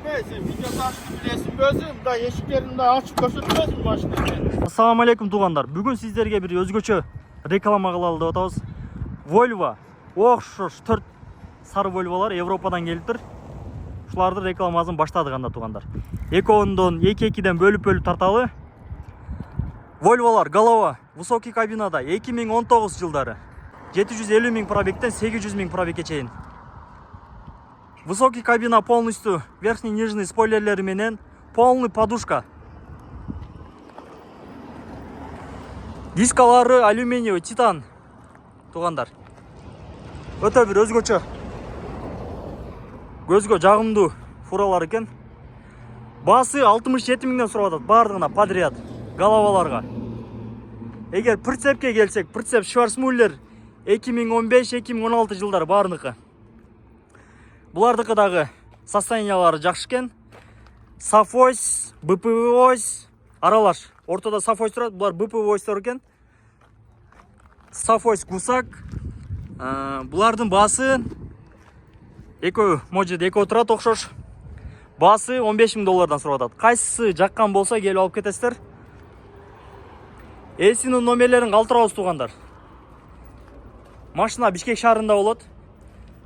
Neyse video tanıtım resim gözüm da eşiklerini de açıp göstermezsin başına. Assalamu alaikum туғандар. Бүгін сіздерге бір өзгөчө реклама кылалы деп атабыз. Volvo окшош 4 сары Volvo'lar Европадан келиптир. Ушуларды рекламасын баштадык анда туғандар. Экөөндөн 2-2ден бөлүп тарталы. Volvo'lar голова высокий кабинада 2019 жылдары 750 000 пробегтен 800 000 пробегке чейин. Высокий кабина полностью верхний нижний спойлерлери менен полный подушка. Дискалары алюминиевый титан туғандар. Өтө бир өзгөчө көзгө жагымдуу фуралар экен. Басы 67 000ден сурап атат бардыгына подряд головаларга. Эгер прицепке келсек, прицеп Schwarzmüller 2015-2016 жылдары баарыныкы. Булардыкы дагы состояниялары жакшы экен. Сафось, БПВ-ось аралаш. Ортодо Сафось турат, булар БПВ-ойстор экен. Сафось гусак. Булардын баасы экөө может экөө турат окшош. Баасы 15 000 доллардан сурап атат. Кайсысы жаккан болсо келип алып кетесиздер. Эсинин номерлерин калтырабыз тугандар. Машина Бишкек шаарында болот.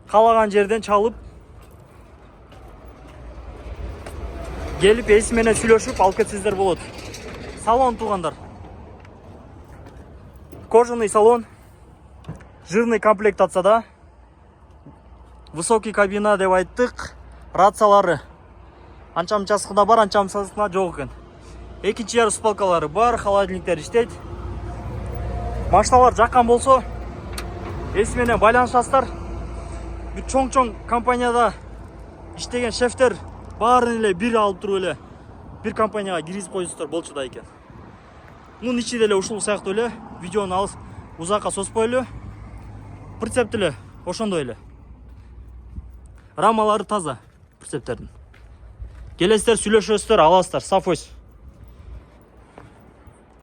Каалаган жерден чалып келип эси менен сүйлөшүп алып кетсеңиздер болот. Салон тугандар. Кожаный салон. Жирный комплектацияда. Высокий кабина деп айттык. Рациялары анча-мынчасында бар, анча-мынчасында жок экен. Экинчи ярус полкалары бар, холодильниктер иштейт. Машиналар жаккан болсо эси менен байланышасыздар. Бир чоң компанияда иштеген шефтер баарын эле бир алып туруп эле бир компанияга киргизип койсуздар болчу да экен. Мунун ичи деле ушул сыяктуу эле. Видеону алыс узакка созбойлу. Прицеп деле ошондой эле. Рамалары таза прицептердин. Келесиздер сүйлөшөсүздөр, аласыздар. Сафось.